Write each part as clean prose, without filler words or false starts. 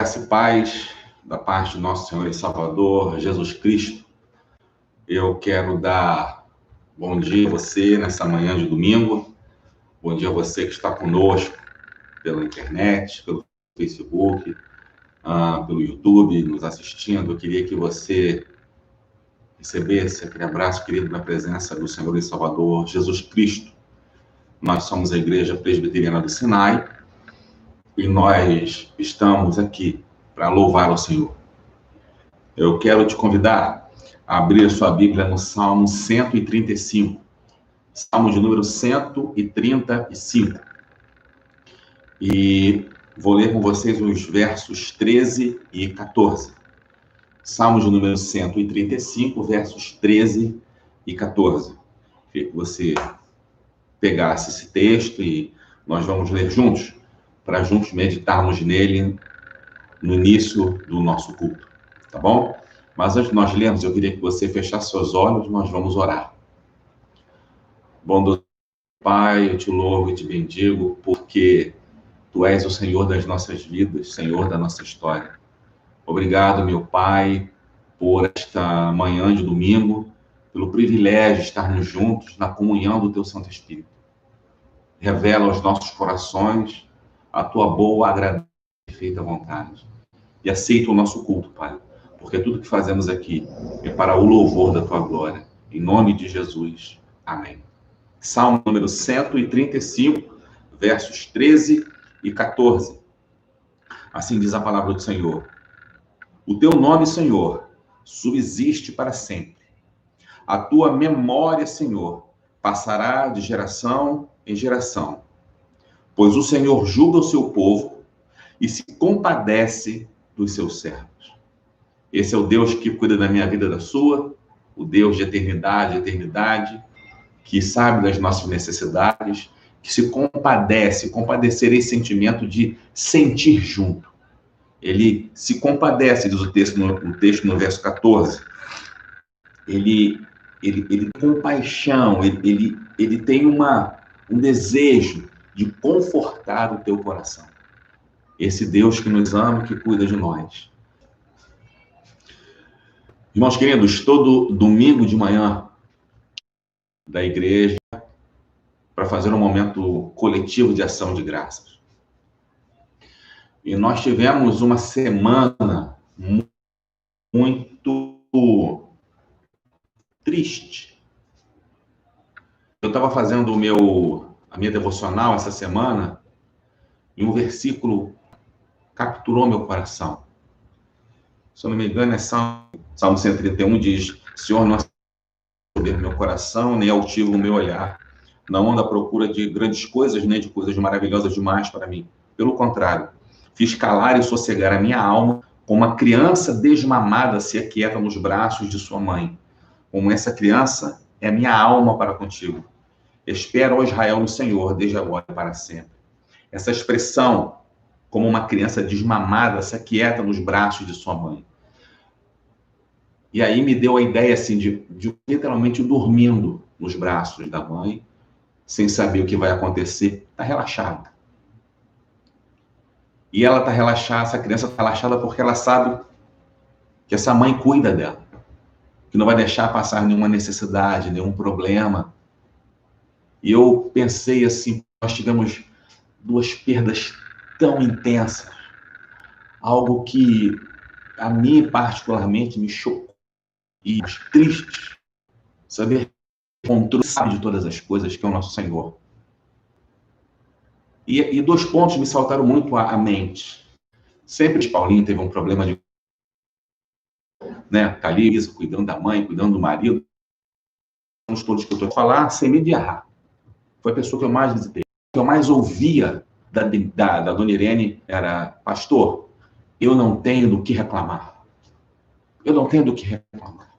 Graça e paz da parte do nosso Senhor e Salvador, Jesus Cristo. Eu quero dar bom dia a você nessa manhã de domingo. Bom dia a você que está conosco pela internet, pelo Facebook, pelo YouTube, nos assistindo. Eu queria que você recebesse aquele abraço querido na presença do Senhor e Salvador, Jesus Cristo. Nós somos a Igreja Presbiteriana do Sinai e nós estamos aqui para louvar ao Senhor. Eu quero te convidar a abrir a sua Bíblia no Salmo 135. Salmo de número 135. E vou ler com vocês os versos 13 e 14. Salmo de número 135, versos 13 e 14. Queria que você pegasse esse texto e nós vamos ler juntos, para juntos meditarmos nele no início do nosso culto, tá bom? Mas antes de nós lermos, eu queria que você fechasse seus olhos, nós vamos orar. Bom Pai, eu te louvo e te bendigo, porque Tu és o Senhor das nossas vidas, Senhor da nossa história. Obrigado, meu Pai, por esta manhã de domingo, pelo privilégio de estarmos juntos na comunhão do Teu Santo Espírito. Revela aos nossos corações a Tua boa, agradável e perfeita vontade. E aceita o nosso culto, Pai, porque tudo que fazemos aqui é para o louvor da Tua glória. Em nome de Jesus. Amém. Salmo número 135, versos 13 e 14. Assim diz a palavra do Senhor. O Teu nome, Senhor, subsiste para sempre. A Tua memória, Senhor, passará de geração em geração. Pois o Senhor julga o seu povo e se compadece dos seus servos. Esse é o Deus que cuida da minha vida e da sua, o Deus de eternidade, que sabe das nossas necessidades, que se compadece, compadecer esse sentimento de sentir junto. Ele se compadece, diz o texto no verso 14. Ele tem compaixão, ele tem um desejo de confortar o teu coração. Esse Deus que nos ama, que cuida de nós. Irmãos queridos, todo domingo de manhã da igreja, para fazer um momento coletivo de ação de graças. E nós tivemos uma semana muito triste. Eu estava fazendo a minha devocional essa semana e um versículo capturou meu coração. Se eu não me engano, é Salmo 131, diz: Senhor, não soberbo meu coração, nem altivo o meu olhar. Não ando à procura de grandes coisas, nem de coisas maravilhosas demais para mim. Pelo contrário, fiz calar e sossegar a minha alma, como uma criança desmamada se aquieta nos braços de sua mãe. Como essa criança é a minha alma para contigo. Espero, ó Israel, no Senhor, desde agora e para sempre. Essa expressão, como uma criança desmamada se aquieta nos braços de sua mãe. E aí me deu a ideia, assim, de literalmente dormindo nos braços da mãe, sem saber o que vai acontecer, está relaxada. E ela está relaxada, essa criança está relaxada porque ela sabe que essa mãe cuida dela, que não vai deixar passar nenhuma necessidade, nenhum problema. E eu pensei assim, nós tivemos duas perdas tão intensas, algo que a mim particularmente me chocou e triste, saber que o controle sabe de todas as coisas, que é o nosso Senhor. E dois pontos me saltaram muito à mente. Sempre Paulinho teve um problema de, tá ali, cuidando da mãe, cuidando do marido. Os todos que eu estou a falar, sem medo de errar. Foi a pessoa que eu mais visitei. O que eu mais ouvia da dona Irene era: pastor, eu não tenho do que reclamar. Eu não tenho do que reclamar.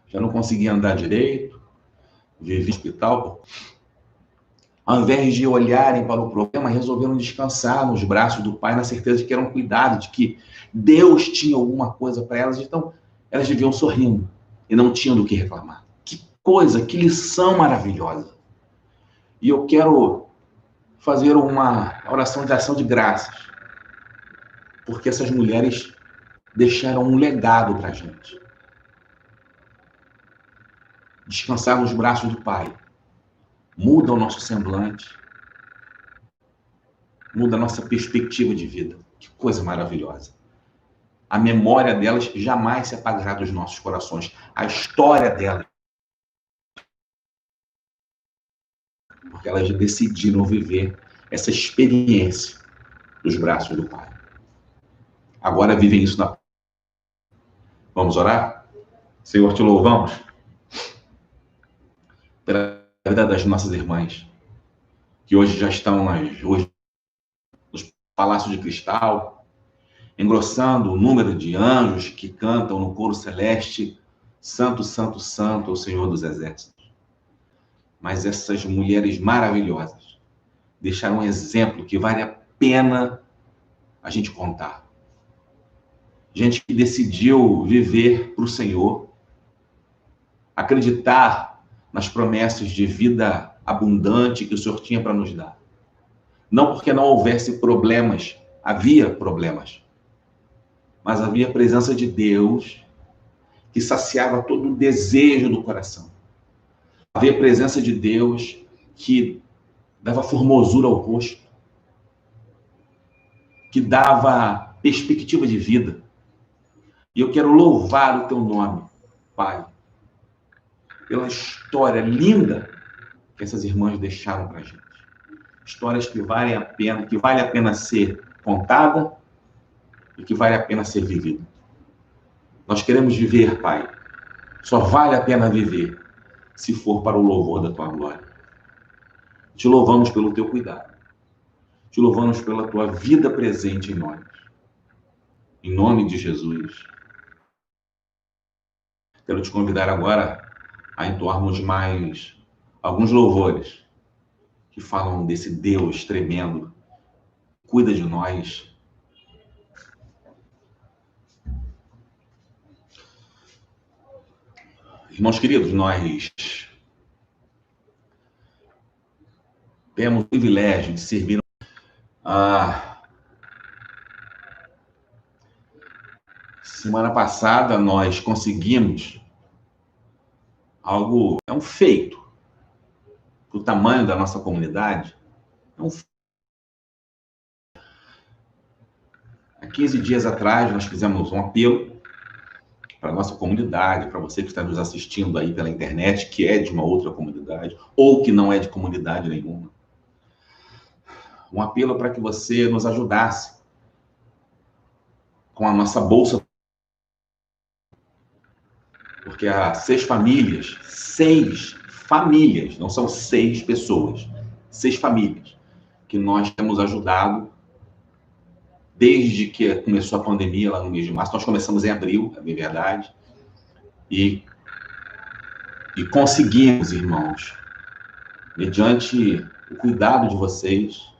Já não conseguia andar direito, vivi no hospital. Ao invés de olharem para o problema, resolveram descansar nos braços do Pai, na certeza de que eram cuidados, de que Deus tinha alguma coisa para elas. Então, elas viviam sorrindo e não tinham do que reclamar. Que coisa, que lição maravilhosa. E eu quero fazer uma oração de ação de graças, porque essas mulheres deixaram um legado para a gente. Descansar nos braços do Pai muda o nosso semblante, muda a nossa perspectiva de vida. Que coisa maravilhosa. A memória delas jamais se apagará dos nossos corações. A história delas. Porque elas decidiram viver essa experiência dos braços do Pai. Agora vivem isso na... Vamos orar? Senhor, te louvamos pela vida das nossas irmãs, que hoje já estão nos palácios de cristal, engrossando o número de anjos que cantam no coro celeste, Santo, Santo, Santo, o Senhor dos Exércitos. Mas essas mulheres maravilhosas deixaram um exemplo que vale a pena a gente contar. Gente que decidiu viver para o Senhor, acreditar nas promessas de vida abundante que o Senhor tinha para nos dar. Não porque não houvesse problemas, havia problemas, mas havia a presença de Deus que saciava todo o desejo do coração. Havia a presença de Deus que dava formosura ao rosto, que dava perspectiva de vida. E eu quero louvar o teu nome, Pai, pela história linda que essas irmãs deixaram para a gente. Histórias que valem a pena, que vale a pena ser contada e que vale a pena ser vivida. Nós queremos viver, Pai. Só vale a pena viver se for para o louvor da tua glória. Te louvamos pelo teu cuidado. Te louvamos pela tua vida presente em nós. Em nome de Jesus. Quero te convidar agora a entoarmos mais alguns louvores que falam desse Deus tremendo, que cuida de nós. Irmãos queridos, nós temos o privilégio de servir semana passada nós conseguimos algo, é um feito, o tamanho da nossa comunidade, é um feito. Há 15 dias atrás nós fizemos um apelo para a nossa comunidade, para você que está nos assistindo aí pela internet, que é de uma outra comunidade, ou que não é de comunidade nenhuma. Um apelo para que você nos ajudasse com a nossa bolsa. Porque há 6 famílias, não são 6 pessoas, 6 famílias, que nós temos ajudado desde que começou a pandemia, lá no mês de março. Nós começamos em abril, é bem verdade, e conseguimos, irmãos, mediante o cuidado de vocês,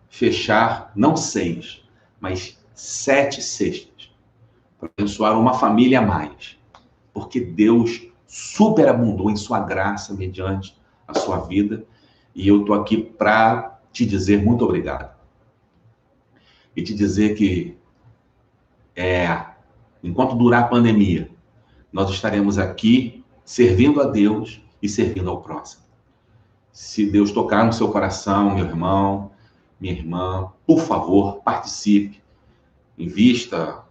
fechar, não 6, mas 7 cestas, para abençoar uma família a mais. Porque Deus superabundou em sua graça mediante a sua vida. E eu estou aqui para te dizer muito obrigado. E te dizer que, enquanto durar a pandemia, nós estaremos aqui servindo a Deus e servindo ao próximo. Se Deus tocar no seu coração, meu irmão, minha irmã, por favor, participe. Invista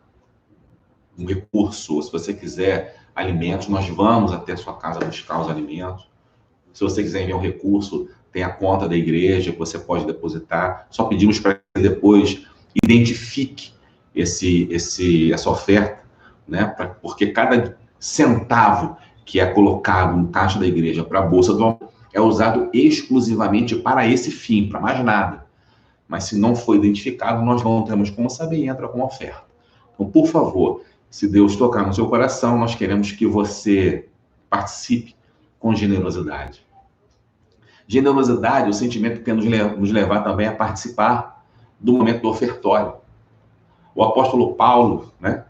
um recurso, se você quiser alimentos, nós vamos até a sua casa buscar os alimentos. Se você quiser enviar um recurso, tem a conta da igreja que você pode depositar. Só pedimos para que depois identifique essa oferta, né? Porque cada centavo que é colocado no caixa da igreja para a Bolsa do Amor é usado exclusivamente para esse fim, para mais nada. Mas se não for identificado, nós não temos como saber e entra com oferta. Então, por favor, se Deus tocar no seu coração, nós queremos que você participe com generosidade. Generosidade é o sentimento que quer nos levar também a participar do momento do ofertório. O apóstolo Paulo, né,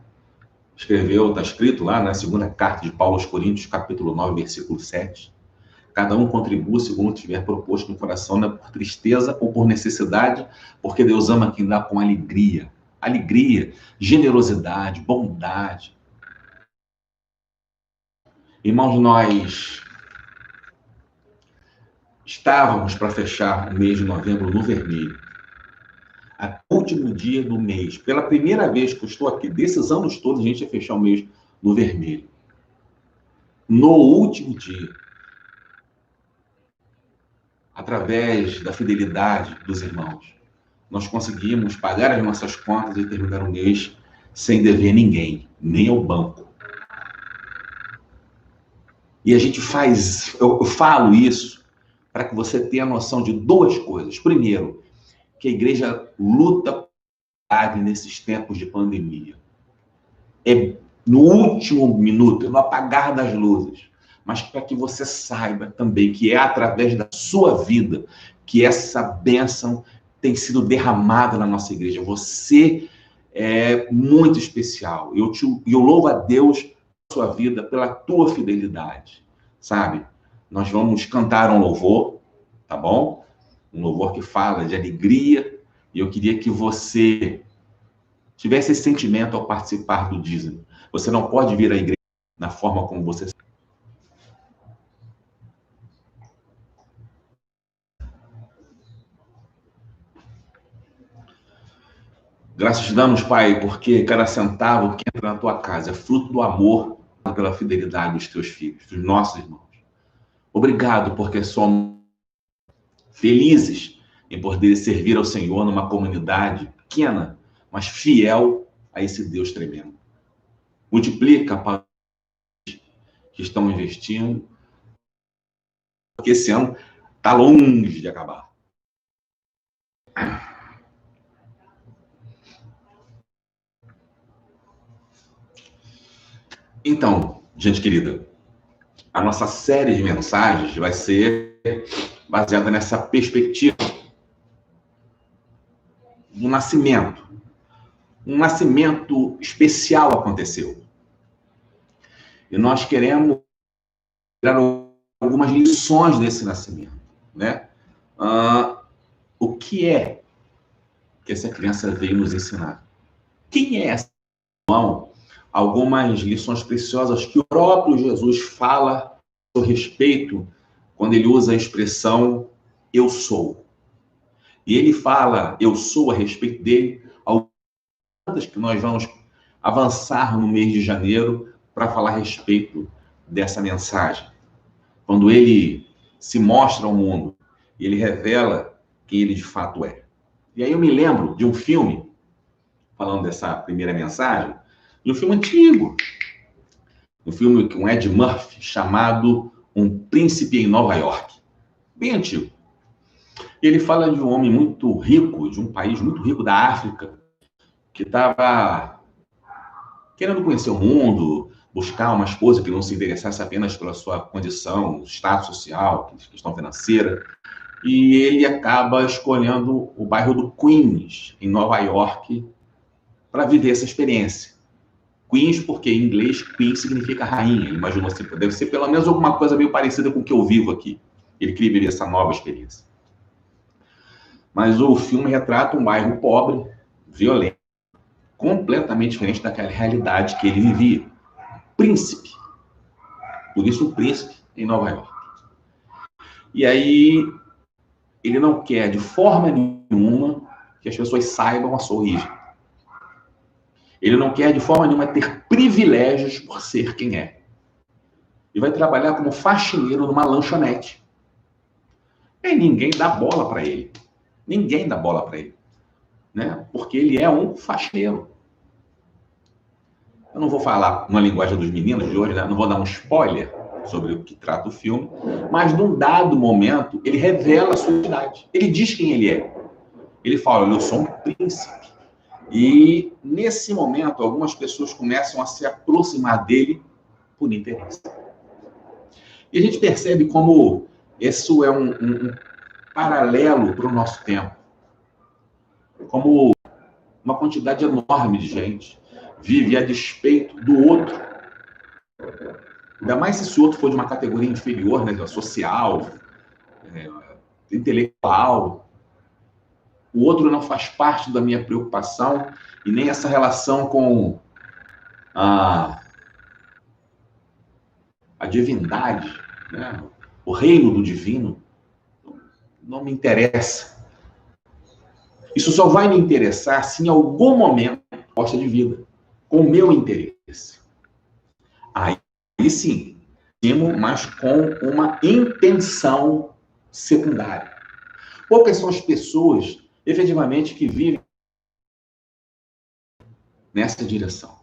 escreveu, está escrito lá na segunda carta de Paulo aos Coríntios, capítulo 9, versículo 7, Cada um contribua segundo tiver proposto no coração, não é por tristeza ou por necessidade, porque Deus ama quem dá com alegria. Alegria, generosidade, bondade. Irmãos, nós estávamos para fechar o mês de novembro no vermelho. Último dia do mês. Pela primeira vez que eu estou aqui, desses anos todos, a gente ia fechar o mês no vermelho. No último dia, através da fidelidade dos irmãos, nós conseguimos pagar as nossas contas e terminar o mês sem dever ninguém, nem ao banco. E a gente faz, eu falo isso para que você tenha noção de duas coisas. Primeiro, que a igreja luta nesses tempos de pandemia. É no último minuto, no apagar das luzes, mas para que você saiba também que é através da sua vida que essa bênção tem sido derramada na nossa igreja. Você é muito especial. Eu louvo a Deus pela sua vida, pela tua fidelidade, sabe? Nós vamos cantar um louvor, tá bom? Um louvor que fala de alegria, e eu queria que você tivesse esse sentimento ao participar do dízimo. Você não pode vir à igreja na forma como você... Graças te damos, Pai, porque cada centavo que entra na tua casa é fruto do amor pela fidelidade dos teus filhos, dos nossos irmãos. Obrigado, porque somos felizes em poder servir ao Senhor numa comunidade pequena, mas fiel a esse Deus tremendo. Multiplica para os que estão investindo, porque esse ano está longe de acabar. Então, gente querida, a nossa série de mensagens vai ser baseada nessa perspectiva do nascimento. Um nascimento especial aconteceu. E nós queremos tirar algumas lições desse nascimento, né? O que é que essa criança veio nos ensinar? Quem é essa irmão? Algumas lições preciosas que o próprio Jesus fala a seu respeito quando ele usa a expressão eu sou. E ele fala eu sou a respeito dele, algumas que nós vamos avançar no mês de janeiro para falar a respeito dessa mensagem. Quando ele se mostra ao mundo e ele revela quem ele de fato é. E aí eu me lembro de um filme, falando dessa primeira mensagem, de um filme antigo. Um filme com Ed Murphy, chamado Um Príncipe em Nova York. Bem antigo. Ele fala de um homem muito rico, de um país muito rico da África, que estava querendo conhecer o mundo, buscar uma esposa que não se interessasse apenas pela sua condição, status social, questão financeira. E ele acaba escolhendo o bairro do Queens, em Nova York, para viver essa experiência. Queens, porque em inglês, Queen significa rainha. Ele imaginou assim, deve ser pelo menos alguma coisa meio parecida com o que eu vivo aqui. Ele queria viver essa nova experiência. Mas o filme retrata um bairro pobre, violento, completamente diferente daquela realidade que ele vivia. Príncipe. Por isso o príncipe em Nova York. E aí, ele não quer de forma nenhuma que as pessoas saibam a sua origem. Ele não quer de forma nenhuma ter privilégios por ser quem é. E vai trabalhar como faxineiro numa lanchonete. E ninguém dá bola para ele. Ninguém dá bola para ele. Né? Porque ele é um faxineiro. Eu não vou falar uma linguagem dos meninos de hoje, né? Não vou dar um spoiler sobre o que trata o filme, mas num dado momento ele revela a sua identidade. Ele diz quem ele é. Ele fala, eu sou um príncipe. E nesse momento algumas pessoas começam a se aproximar dele por interesse. E a gente percebe como isso é um paralelo para o nosso tempo. Como uma quantidade enorme de gente vive a despeito do outro. Ainda mais se esse outro for de uma categoria inferior, né, social, intelectual. O outro não faz parte da minha preocupação e nem essa relação com a divindade, né? O reino do divino, não me interessa. Isso só vai me interessar se em algum momento posta de vida, com o meu interesse. Aí sim, mas com uma intenção secundária. Poucas são as pessoas, efetivamente, que vivem nessa direção.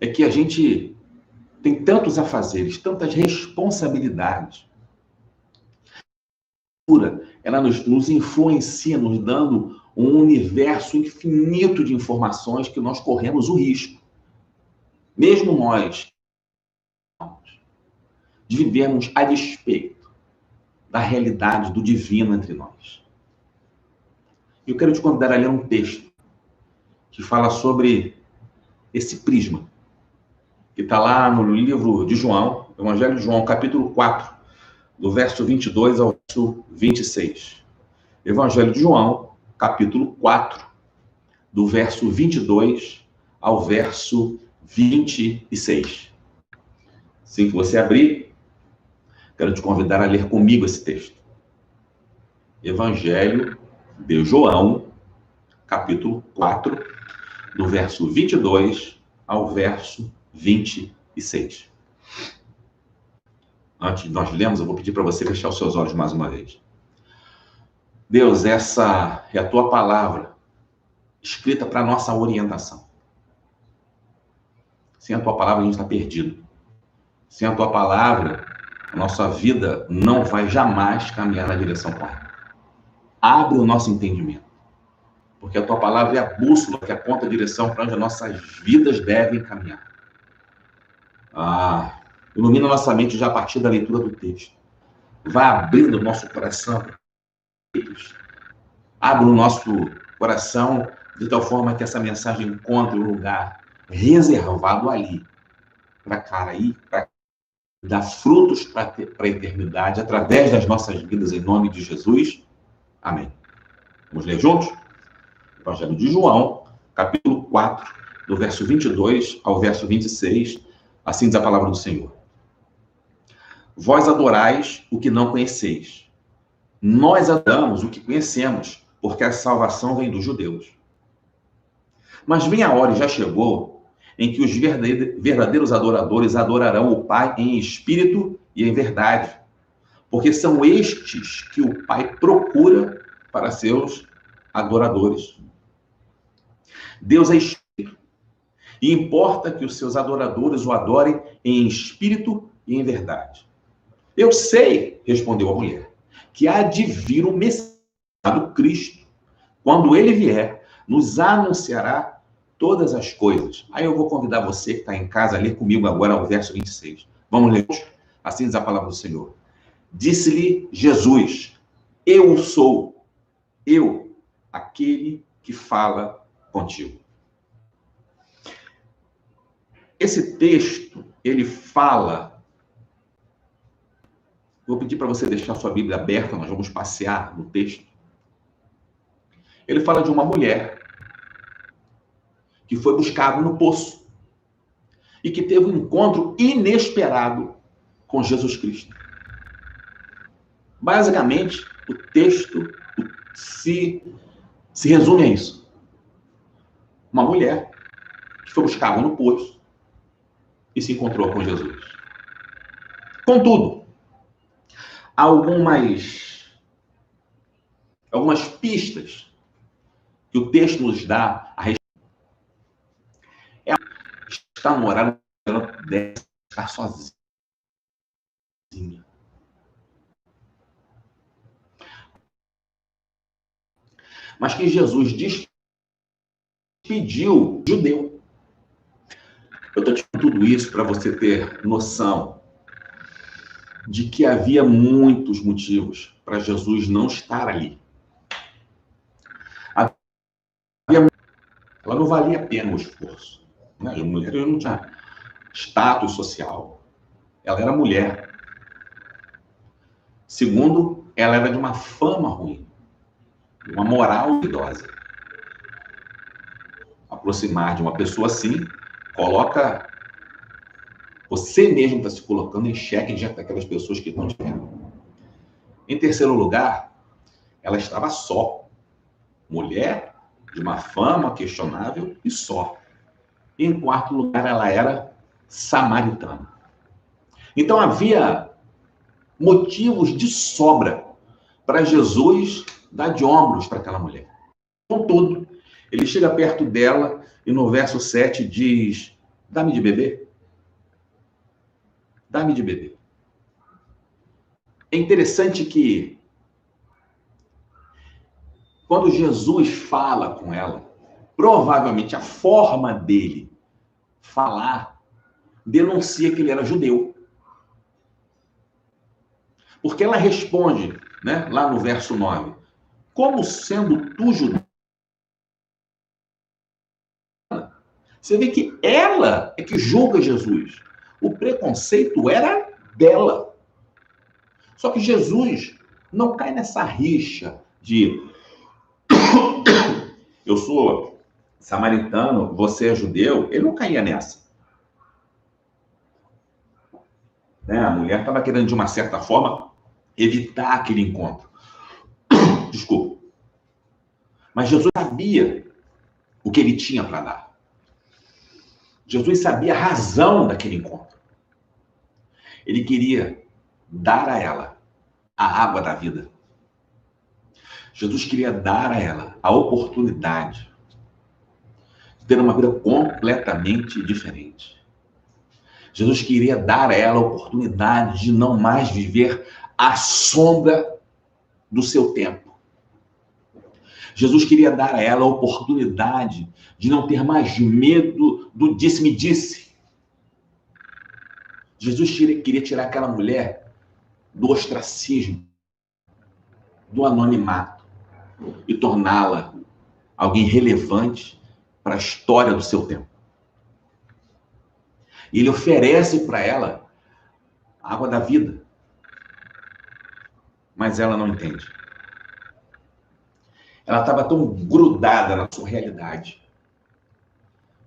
É que a gente tem tantos afazeres, tantas responsabilidades. Ela nos influencia, nos dando um universo infinito de informações que nós corremos o risco, mesmo nós, de vivermos a despeito da realidade do divino entre nós. Eu quero te convidar a ler um texto que fala sobre esse prisma, que está lá no livro de João, Evangelho de João, capítulo 4, do verso 22 ao verso 26. Evangelho de João, capítulo 4, do verso 22 ao verso 26. Assim que você abrir, quero te convidar a ler comigo esse texto. Evangelho de João, capítulo 4, do verso 22 ao verso 26. Antes de nós lermos, eu vou pedir para você fechar os seus olhos mais uma vez. Deus, essa é a tua palavra, escrita para a nossa orientação. Sem a tua palavra, a gente está perdido. Sem a tua palavra, a nossa vida não vai jamais caminhar na direção correta. Abre o nosso entendimento, porque a tua palavra é a bússola que aponta a direção para onde as nossas vidas devem caminhar. Ilumina nossa mente já a partir da leitura do texto. Vai abrindo o nosso coração. Abre o nosso coração de tal forma que essa mensagem encontre um lugar reservado ali, para dar frutos para a eternidade, através das nossas vidas, em nome de Jesus. Amém. Vamos ler juntos? Evangelho de João, capítulo 4, do verso 22 ao verso 26. Assim diz a palavra do Senhor. Vós adorais o que não conheceis. Nós adoramos o que conhecemos, porque a salvação vem dos judeus. Mas vem a hora, e já chegou, em que os verdadeiros adoradores adorarão o Pai em espírito e em verdade, porque são estes que o Pai procura para seus adoradores. Deus é espírito, e importa que os seus adoradores o adorem em espírito e em verdade. Eu sei, respondeu a mulher, que há de vir o Messias, Cristo. Quando ele vier, nos anunciará todas as coisas. Aí eu vou convidar você que está em casa a ler comigo agora o verso 26. Vamos ler. Assim diz a palavra do Senhor. Disse-lhe Jesus, eu sou, eu, aquele que fala contigo. Esse texto, ele fala... Vou pedir para você deixar sua Bíblia aberta, nós vamos passear no texto. Ele fala de uma mulher que foi buscada no poço e que teve um encontro inesperado com Jesus Cristo. Basicamente, o texto se resume a isso. Uma mulher que foi buscada no poço e se encontrou com Jesus. Contudo, há algumas pistas que o texto nos dá a respeito. Ela está no horário que ela deve ficar sozinha. Mas que Jesus despediu o judeu. Eu estou te falando tudo isso para você ter noção de que havia muitos motivos para Jesus não estar ali. Ela não valia a pena o esforço. Né? A mulher não tinha status social. ela era mulher. Segundo, ela era de uma fama ruim, de uma moral duvidosa. Aproximar de uma pessoa assim, coloca você mesmo está se colocando em xeque diante daquelas pessoas que estão te vendo. Em terceiro lugar, ela estava só. Mulher, de uma fama questionável e só. E em quarto lugar, ela era samaritana. Então havia motivos de sobra para Jesus dar de ombros para aquela mulher. Contudo, ele chega perto dela e no verso 7 diz: dá-me de beber. Dá-me de beber. É interessante que quando Jesus fala com ela, provavelmente a forma dele falar denuncia que ele era judeu. Porque ela responde, né, lá no verso 9, como sendo tu judeu? Você vê que ela é que julga Jesus. O preconceito era dela. Só que Jesus não cai nessa rixa de eu sou samaritano, você é judeu. Ele não caía nessa. Né? A mulher estava querendo, de uma certa forma, evitar aquele encontro. Desculpa. Mas Jesus sabia o que ele tinha para dar. Jesus sabia a razão daquele encontro. Ele queria dar a ela a água da vida. Jesus queria dar a ela a oportunidade de ter uma vida completamente diferente. Jesus queria dar a ela a oportunidade de não mais viver à sombra do seu tempo. Jesus queria dar a ela a oportunidade de não ter mais medo do disse-me-disse. Jesus queria tirar aquela mulher do ostracismo, do anonimato e torná-la alguém relevante para a história do seu tempo. E ele oferece para ela a água da vida. Mas ela não entende. Ela estava tão grudada na sua realidade.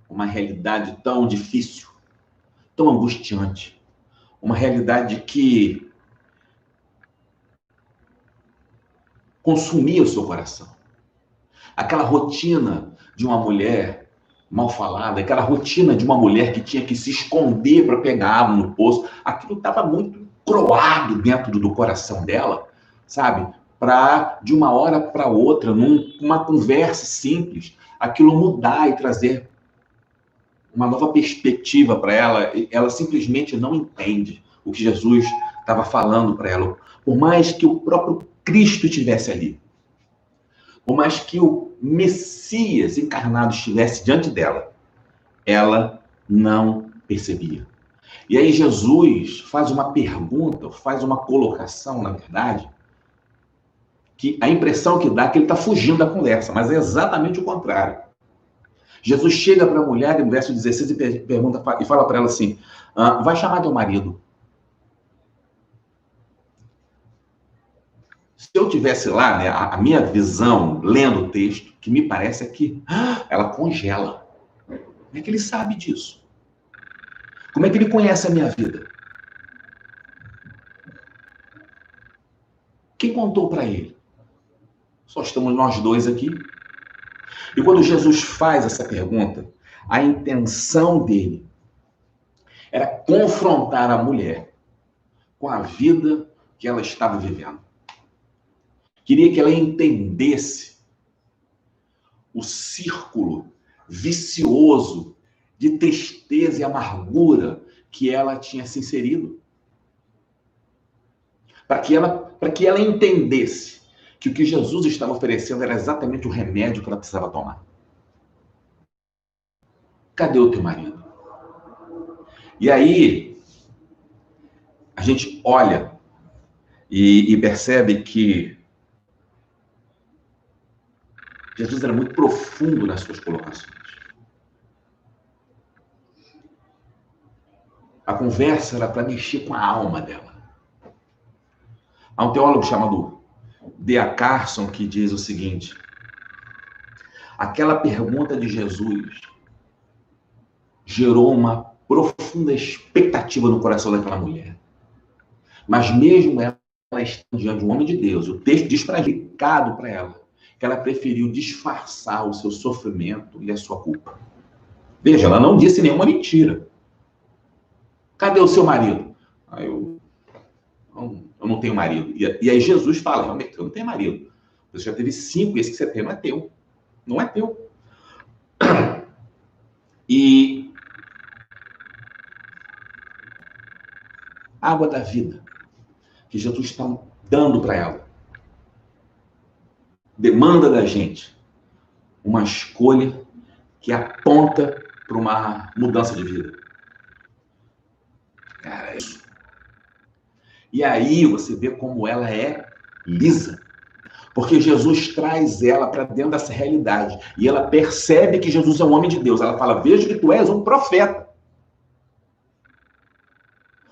Uma realidade tão difícil, tão angustiante. Uma realidade que consumia o seu coração. Aquela rotina de uma mulher mal falada, aquela rotina de uma mulher que tinha que se esconder para pegar água no poço, aquilo estava muito croado dentro do coração dela, sabe? Para, de uma hora para outra, numa conversa simples, aquilo mudar e trazer uma nova perspectiva para ela. Ela simplesmente não entende o que Jesus estava falando para ela. Por mais que o próprio Cristo estivesse ali, por mais que o Messias encarnado estivesse diante dela, ela não percebia. E aí Jesus faz uma pergunta, faz uma colocação, na verdade, que a impressão que dá é que ele está fugindo da conversa, mas é exatamente o contrário. Jesus chega para a mulher, no verso 16, e pergunta e fala para ela assim: vai chamar teu marido. Se eu tivesse lá, né, a minha visão, lendo o texto, que me parece é que ela congela. Como é que ele sabe disso? Como é que ele conhece a minha vida? Quem contou para ele? Só estamos nós dois aqui. E quando Jesus faz essa pergunta, a intenção dele era confrontar a mulher com a vida que ela estava vivendo. Queria que ela entendesse o círculo vicioso de tristeza e amargura que ela tinha se inserido. Para que ela entendesse que o que Jesus estava oferecendo era exatamente o remédio que ela precisava tomar. Cadê o teu marido? E aí, a gente olha e percebe que Jesus era muito profundo nas suas colocações. conversa era para mexer com a alma dela. Há um teólogo chamado D.A. Carson que diz o seguinte: aquela pergunta de Jesus gerou uma profunda expectativa no coração daquela mulher. Mas mesmo ela estando diante de um homem de Deus, o texto diz para ela que ela preferiu disfarçar o seu sofrimento e a sua culpa. Veja, ela não disse nenhuma mentira. Cadê o seu marido? Eu não tenho marido. E aí Jesus fala, realmente, eu não tenho marido. Você já teve 5, esse que você tem não é teu. Não é teu. E a água da vida que Jesus está dando para ela demanda da gente uma escolha que aponta para uma mudança de vida. Cara, é isso. E aí você vê como ela é lisa. Porque Jesus traz ela para dentro dessa realidade. E ela percebe que Jesus é um homem de Deus. Ela fala, vejo que tu és um profeta.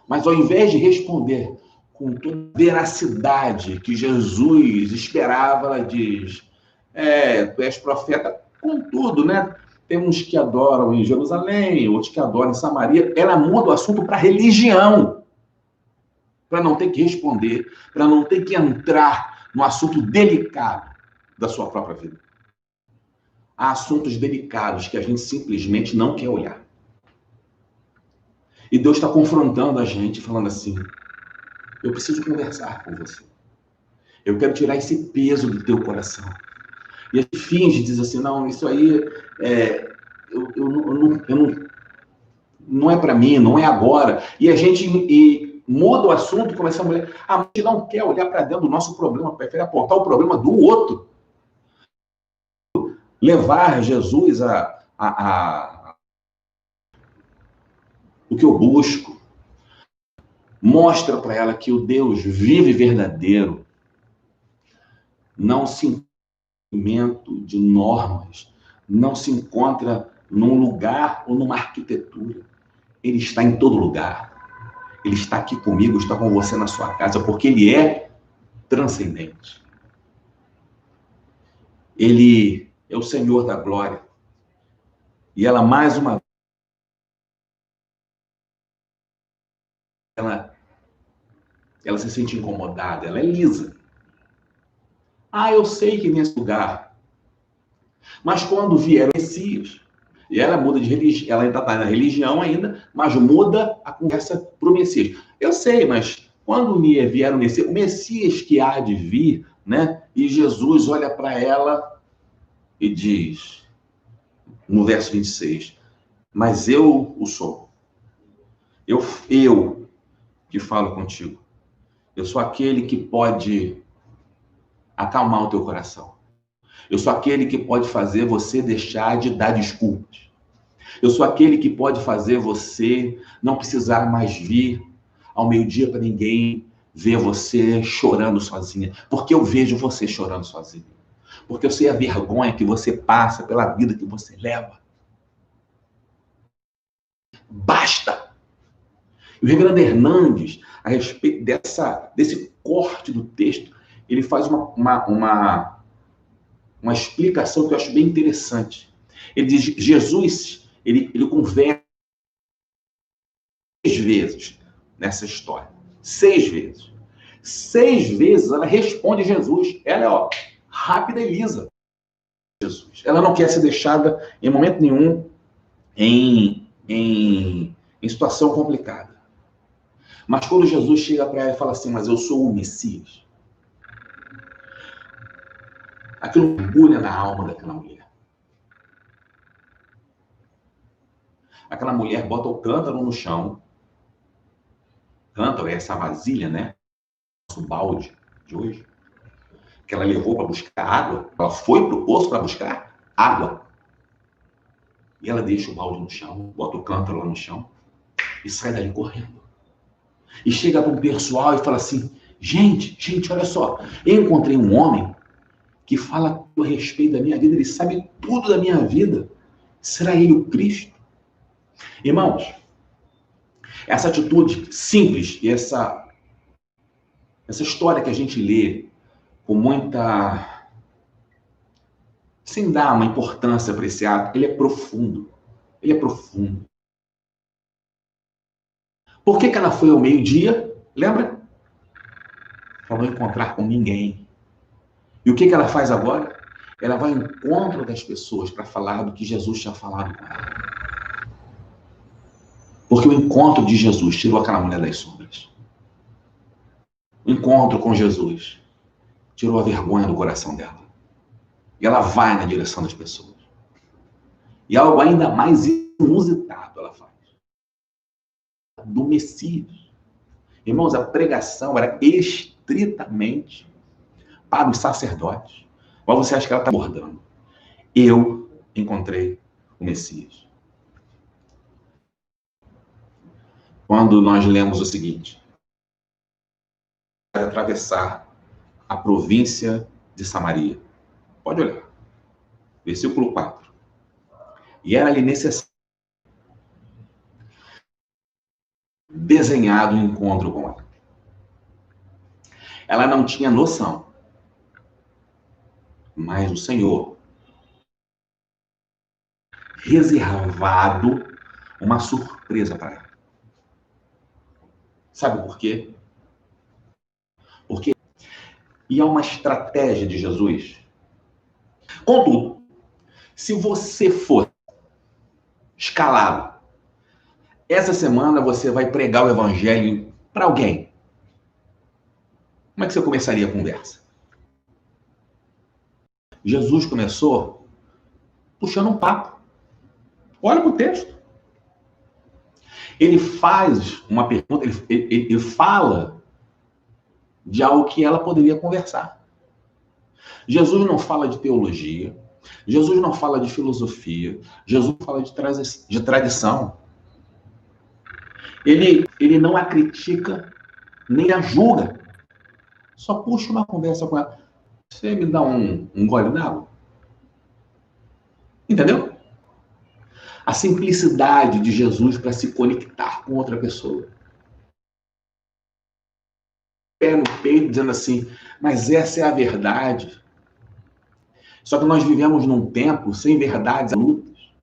Mas ao invés de responder com toda a veracidade que Jesus esperava, ela diz, tu és profeta, contudo, né? Tem uns que adoram em Jerusalém, outros que adoram em Samaria. Ela muda o assunto para religião, para não ter que responder, para não ter que entrar no assunto delicado da sua própria vida. Há assuntos delicados que a gente simplesmente não quer olhar. E Deus está confrontando a gente, falando assim, eu preciso conversar com você. Eu quero tirar esse peso do teu coração. E a gente finge, diz assim, não, isso aí não é para mim, não é agora. E a gente muda o assunto e começa a mulher, a gente não quer olhar para dentro do nosso problema, prefere apontar o problema do outro. Levar Jesus o que eu busco. Mostra para ela que o Deus vivo e verdadeiro não se encontra de normas, não se encontra num lugar ou numa arquitetura. Ele está em todo lugar. Ele está aqui comigo, está com você na sua casa, porque ele é transcendente. Ele é o Senhor da glória. E ela, mais uma vez, ela se sente incomodada, ela é lisa. Eu sei que nesse lugar. Mas quando vier o Messias, e ela muda de religião, ela ainda está na religião ainda, mas muda a conversa para o Messias. Eu sei, mas quando vier o Messias que há de vir, né? E Jesus olha para ela e diz, no verso 26, mas eu o sou. Eu que falo contigo. Eu sou aquele que pode acalmar o teu coração. Eu sou aquele que pode fazer você deixar de dar desculpas. Eu sou aquele que pode fazer você não precisar mais vir ao meio-dia para ninguém ver você chorando sozinha. Porque eu vejo você chorando sozinha. Porque eu sei a vergonha que você passa pela vida que você leva. Basta! E o reverendo Hernandes, a respeito desse corte do texto, ele faz uma explicação que eu acho bem interessante. Ele diz, Jesus, ele conversa 6 vezes nessa história. 6 vezes. 6 vezes ela responde a Jesus. Ela é, rápida e lisa. Jesus. Ela não quer ser deixada em momento nenhum em situação complicada. Mas quando Jesus chega para ela e fala assim, mas eu sou o Messias, aquilo mergulha na alma daquela mulher. Aquela mulher bota o cântaro no chão. Cântaro é essa vasilha, né? O balde de hoje. Que ela levou para buscar água. Ela foi para o poço para buscar água. E ela deixa o balde no chão, bota o cântaro lá no chão e sai dali correndo. E chega para um pessoal e fala assim, gente, olha só, eu encontrei um homem que fala a respeito da minha vida, ele sabe tudo da minha vida. Será ele o Cristo? Irmãos, Essa atitude simples e essa história que a gente lê com muita... sem dar uma importância para esse ato, ele é profundo. Ele é profundo. Por que ela foi ao meio-dia? Lembra? Para não encontrar com ninguém. E o que ela faz agora? Ela vai ao encontro das pessoas para falar do que Jesus tinha falado com ela. Porque o encontro de Jesus tirou aquela mulher das sombras. O encontro com Jesus tirou a vergonha do coração dela. E ela vai na direção das pessoas. E algo ainda mais inusitado ela faz. Do Messias. Irmãos, a pregação era estritamente para os sacerdotes. Mas você acha que ela está abordando? Eu encontrei o Messias. Quando nós lemos o seguinte: para atravessar a província de Samaria. Pode olhar. Versículo 4. E era-lhe necessário desenhado um encontro com ela. Ela não tinha noção. Mas o Senhor reservado uma surpresa para ela. Sabe por quê? Porque e é uma estratégia de Jesus. Contudo, se você for escalado, essa semana você vai pregar o evangelho para alguém. Como é que você começaria a conversa? Jesus começou puxando um papo. Olha para o texto. Ele faz uma pergunta, ele fala de algo que ela poderia conversar. Jesus não fala de teologia, Jesus não fala de filosofia, Jesus fala de tradição. Ele não a critica, nem a julga. Só puxa uma conversa com ela. Você me dá um gole d'água? Entendeu? A simplicidade de Jesus para se conectar com outra pessoa. Pé no peito, dizendo assim, mas essa é a verdade. Só que nós vivemos num tempo sem verdades absolutas.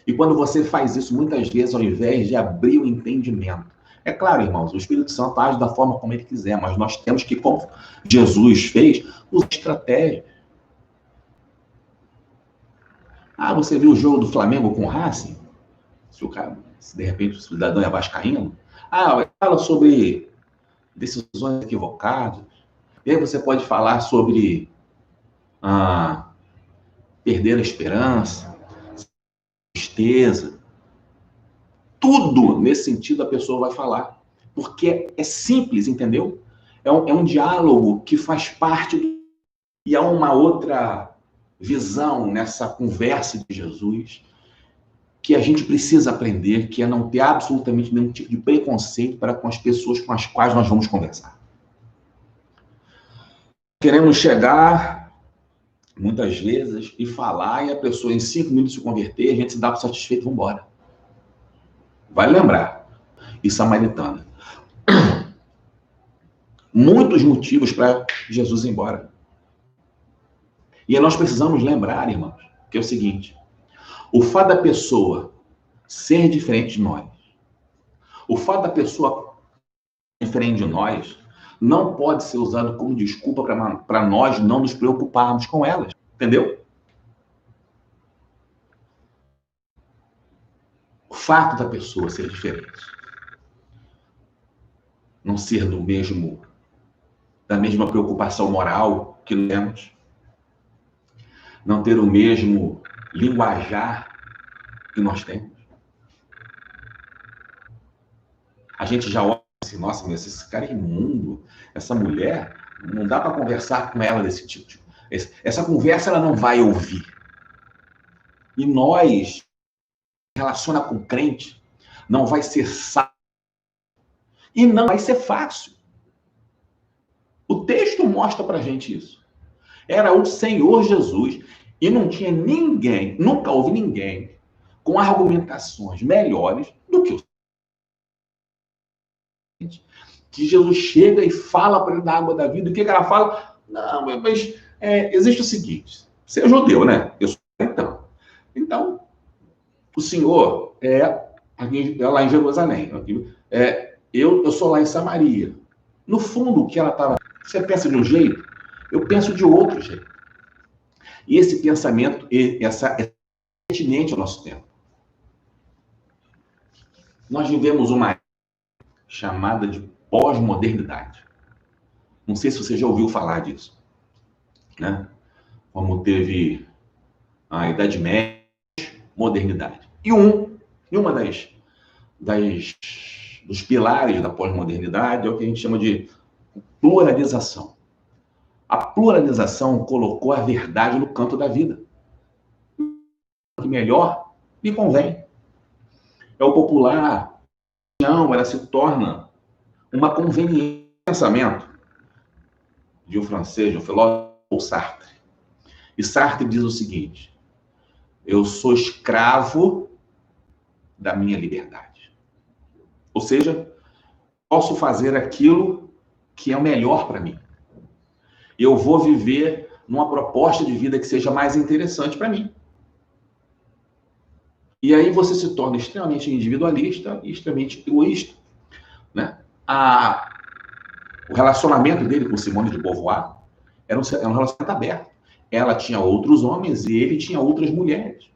E quando você faz isso, muitas vezes, ao invés de abrir o entendimento. É claro, irmãos, o Espírito Santo age da forma como ele quiser, mas nós temos que, como Jesus fez, usar estratégia. Ah, você viu o jogo do Flamengo com o Racing? Se de repente o cidadão é vascaíno. Ah, fala sobre decisões equivocadas. E aí você pode falar sobre perder a esperança, tristeza. Tudo nesse sentido a pessoa vai falar. Porque é simples, entendeu? É um diálogo que faz parte e há uma outra visão nessa conversa de Jesus que a gente precisa aprender, que é não ter absolutamente nenhum tipo de preconceito para com as pessoas com as quais nós vamos conversar. Queremos chegar, muitas vezes, e falar, e a pessoa em 5 minutos se converter, a gente se dá por satisfeito e vamos embora. Vai lembrar. E Samaritana. Muitos motivos para Jesus ir embora. E nós precisamos lembrar, irmãos, que é o seguinte: o fato da pessoa ser diferente de nós, o fato da pessoa ser diferente de nós, não pode ser usado como desculpa para nós não nos preocuparmos com elas. Entendeu? O fato da pessoa ser diferente, não ser da mesma preocupação moral que temos, não ter o mesmo linguajar que nós temos. A gente já olha assim, nossa, mas esse cara é imundo, essa mulher, não dá para conversar com ela desse tipo. Essa conversa ela não vai ouvir. E nós, relaciona com o crente, não vai ser sábio e não vai ser fácil. O texto mostra pra gente isso. Era o Senhor Jesus e não tinha ninguém, nunca houve ninguém com argumentações melhores do que o que Jesus chega e fala para ele da água da vida. O que ela fala? Não, mas existe o seguinte, você é judeu, né? Eu sou então. Então, o Senhor é lá em Jerusalém. Eu sou lá em Samaria. No fundo, o que ela estava... Você pensa de um jeito, eu penso de outro jeito. E esse pensamento, é pertinente ao nosso tempo. Nós vivemos uma chamada de pós-modernidade. Não sei se você já ouviu falar disso, né? Como teve a Idade Média, modernidade. E uma dos pilares da pós-modernidade é o que a gente chama de pluralização. A pluralização colocou a verdade no canto da vida. O que melhor lhe convém. É o popular, ela se torna uma conveniência de pensamento de um francês, de um filósofo, Sartre. E Sartre diz o seguinte: eu sou escravo da minha liberdade. Ou seja, posso fazer aquilo que é o melhor para mim. Eu vou viver numa proposta de vida que seja mais interessante para mim. E aí você se torna extremamente individualista e extremamente egoísta, né? O relacionamento dele com Simone de Beauvoir era um relacionamento aberto. Ela tinha outros homens e ele tinha outras mulheres.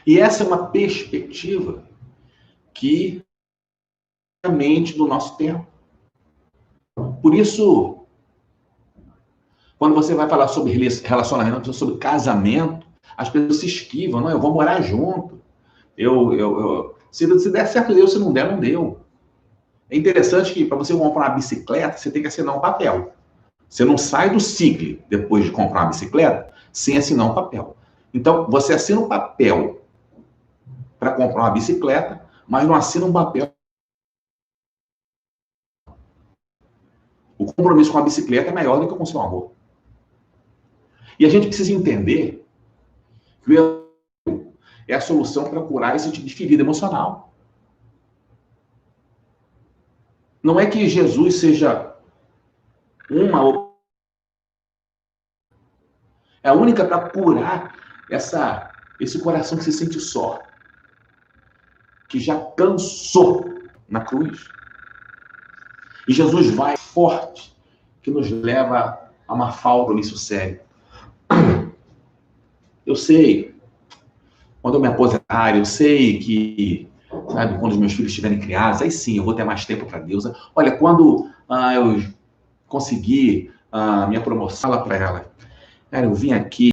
E essa é uma perspectiva que é a mente do nosso tempo. Por isso, quando você vai falar sobre relacionamento, sobre casamento, as pessoas se esquivam. Não, eu vou morar junto. Se der certo, deu. Se não der, não deu. É interessante que para você comprar uma bicicleta, você tem que assinar um papel. Você não sai do Sigli depois de comprar uma bicicleta sem assinar um papel. Então, você assina um papel para comprar uma bicicleta, mas não assina um papel. O compromisso com a bicicleta é maior do que com o seu amor. E a gente precisa entender que o erro é a solução para curar esse tipo de ferida emocional. Não é que Jesus seja é a única para curar esse coração que se sente só, que já cansou na cruz. E Jesus vai forte, que nos leva a uma falta nisso sério. Eu sei, quando eu me aposentar, eu sei que, sabe, quando os meus filhos estiverem criados, aí sim, eu vou ter mais tempo para Deus. Olha, quando eu conseguir minha promoção, fala para ela, cara, eu vim aqui